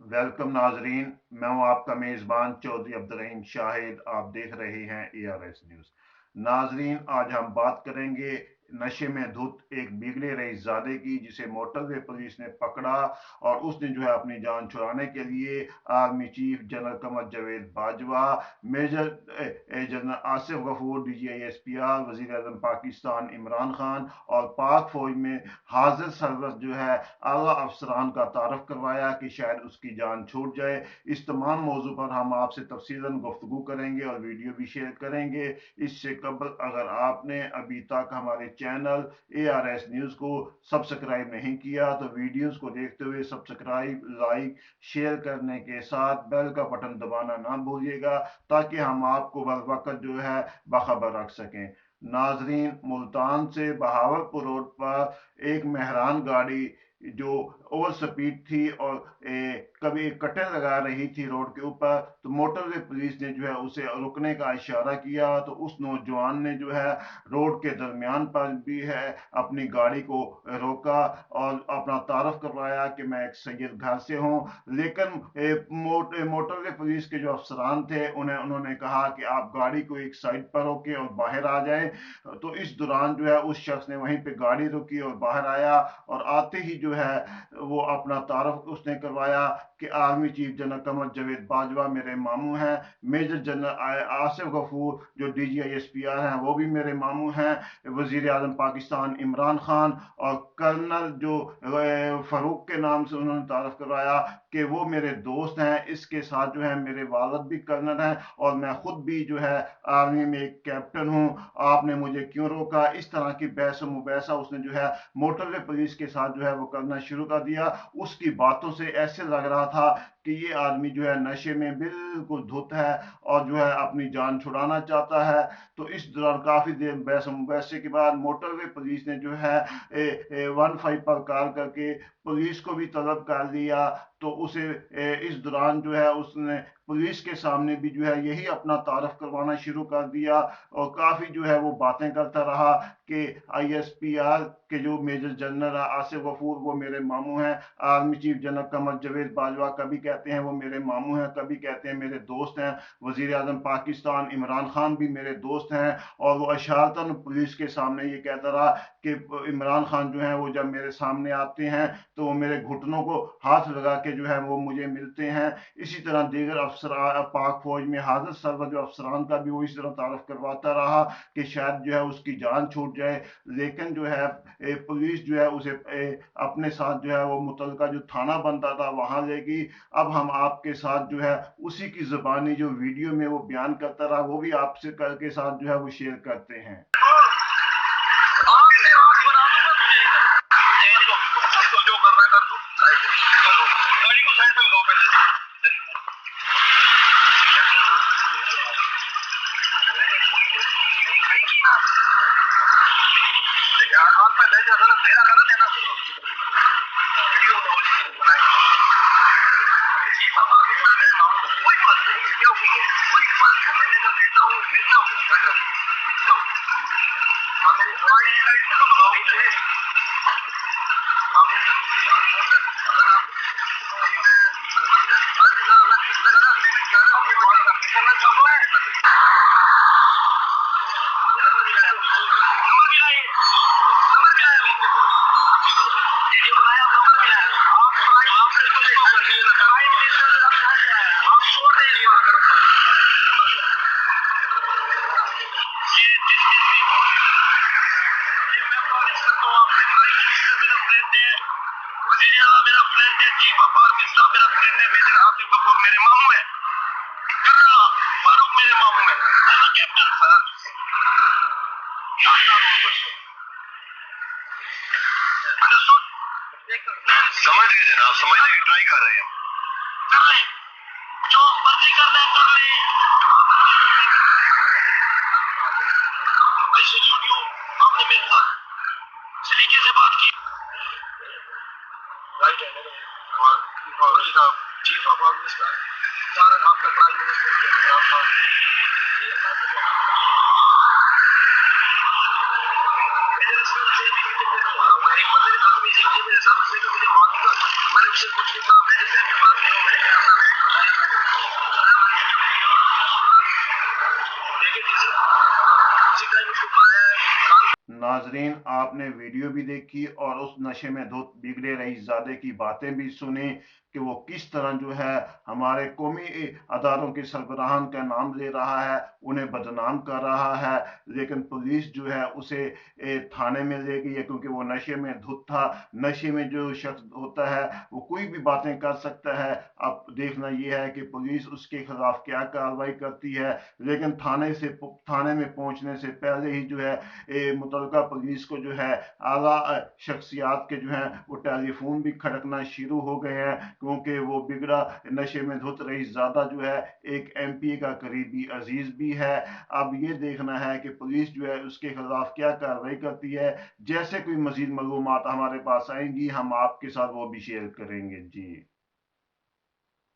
Welcome नाजरीन। मैं हूं आपका मेज़बान चौधरी अब्दुल रहीम शाहिद। आप देख रहे हैं ARS न्यूज़। नाजरीन, आज हम बात करेंगे नशे में धुत एक बिगड़े रईसजादे की, जिसे मोटरवे पुलिस ने पकड़ा और उसने जो है अपनी जान छुड़ाने के लिए army chief general Qamar Javed Bajwa, major general Asif Ghafoor DGISPR, वजीर आजम पाकिस्तान इमरान खान और पाक फौज में हाजिर सरबस्त जो है आला अफसरान का तारफ करवाया कि शायद उसकी जान छूट जाए। इस तमाम मौजू पर हम आपसे तफसीलन गुफ्तगू करेंगे और वीडियो भी शेयर करेंगे। इससे कबल अगर आपने अभी तक हमारे चैनल ARS न्यूज़ को सब्सक्राइब नहीं किया तो वीडियोस को देखते हुए सब्सक्राइब, लाइक, शेयर करने के साथ बेल का बटन दबाना ना भूलिएगा, ताकि हम आपको बर वक्त जो है बाखबर रख सकें। नाजरीन, मुल्तान से बहावलपुर रोड पर एक मेहरान गाड़ी जो ओवर स्पीड थी और कभी कटर लगा रही थी रोड के ऊपर, तो मोटरवे पुलिस ने जो है उसे रुकने का इशारा किया, तो उस नौजवान ने जो है रोड के दरमियान पर भी है अपनी गाड़ी को रोका और अपना तारफ करवाया कि मैं एक सैयद घर से हूँ। लेकिन मोटरवे पुलिस के जो अफसरान थे उन्होंने कहा कि आप गाड़ी को एक साइड पर रोके और बाहर आ जाएं। तो इस दौरान जो है उस शख्स ने वहीं पे गाड़ी रोकी और बाहर आया, और आते ही जो है वो अपना तारफ उसने करवाया कि army chief general Qamar Javed Bajwa मेरे मामू हैं, मेजर जनरल आसिफ गफूर जो DGISPR हैं वो भी मेरे मामू हैं, वजीर आजम पाकिस्तान इमरान खान और कर्नल जो फारूक के नाम से उन्होंने तारफ करवाया कि वो मेरे दोस्त हैं। इसके साथ जो है मेरे वालिद भी कर्नल हैं और मैं खुद भी जो है आर्मी में एक कैप्टन हूँ। आपने मुझे क्यों रोका? इस तरह की बहस मुबैसा उसने जो है मोटरवे पुलिस के साथ जो है वो करना शुरू कर दिया। उसकी बातों से ऐसे लग रहा था कि ये आदमी जो है नशे में बिल्कुल धुत है और जो है अपनी जान छुड़ाना चाहता है। तो इस दौरान काफी देर बहस मुबैसे के बाद मोटरवे पुलिस ने जो है 15 पर कॉल करके पुलिस को भी तलब कर लिया। तो उसे इस दौरान जो है उसने पुलिस के सामने भी जो है यही अपना तारफ करवाना शुरू कर दिया और काफी जो है वो बातें करता रहा कि ISPR के जो मेजर जनरल आसिफ गफूर वो मेरे मामू हैं, army chief general Qamar Javed Bajwa कभी कहते हैं वो मेरे मामू हैं, कभी कहते हैं मेरे दोस्त हैं, वजीर आजम पाकिस्तान इमरान खान भी मेरे दोस्त हैं। और वो अशारतन पुलिस के सामने ये कहता रहा कि इमरान खान जो है वो जब मेरे सामने आते हैं तो वो मेरे घुटनों को हाथ लगा के जो है वो मुझे मिलते हैं। इसी तरह दीगर अफसर पाक फौज में हाजिर सरबत जो अफसरान का भी वो इस तरह तारफ करवाता रहा कि शायद जो है उसकी जान छूट जाए। लेकिन जो है पुलिस जो है उसे अपने साथ जो है वो मुतलका जो थाना बनता था वहां लेगी। अब हम आपके साथ जो है उसी की जुबानी जो वीडियो में वो बयान करता रहा वो भी आपसे करके साथ जो है वो शेयर करते हैं। मेरे मामू है, कर्नल फारूक मेरे मामू है, कैप्टन सर समझ गए जनाब, समझने की ट्राई कर रहे हैं। कर ले जो मर्जी कर ले, कर ले। वैसे वीडियो आपने मेरे साथ सलीके से बात की, राइट है और चीफ ऑफ आर्मी स्टाफ सारा आपका प्राइम मिनिस्टर मैंने उससे कुछ नहीं कहा, मैंने नाजरीन, आपने वीडियो भी देखी और उस नशे में धुत बिगड़े रईसजादे की बातें भी सुनी कि वो किस तरह जो है हमारे कौमी अदारों के सरबराहान का नाम ले रहा है, उन्हें बदनाम कर रहा है, लेकिन पुलिस जो है उसे थाने में ले गई है क्योंकि वो नशे में धुत था। नशे में जो शख्स होता है वो कोई भी बातें कर सकता है। अब देखना ये है कि पुलिस उसके खिलाफ क्या कार्रवाई करती है, लेकिन थाने में पहुंचने से पहले ही जो है मुतलका पुलिस को जो है आला शख्सियात के जो है वो टेलीफोन भी खड़कना शुरू हो गए हैं, क्योंकि वो बिगड़ा नशे में धुत रईसजादा जो है एक एमपी का करीबी अजीज भी है। अब ये देखना है कि पुलिस जो है उसके खिलाफ क्या कार्रवाई करती है। जैसे कोई मजीद मालूमात हमारे पास आएंगी हम आपके साथ वो भी शेयर करेंगे जी।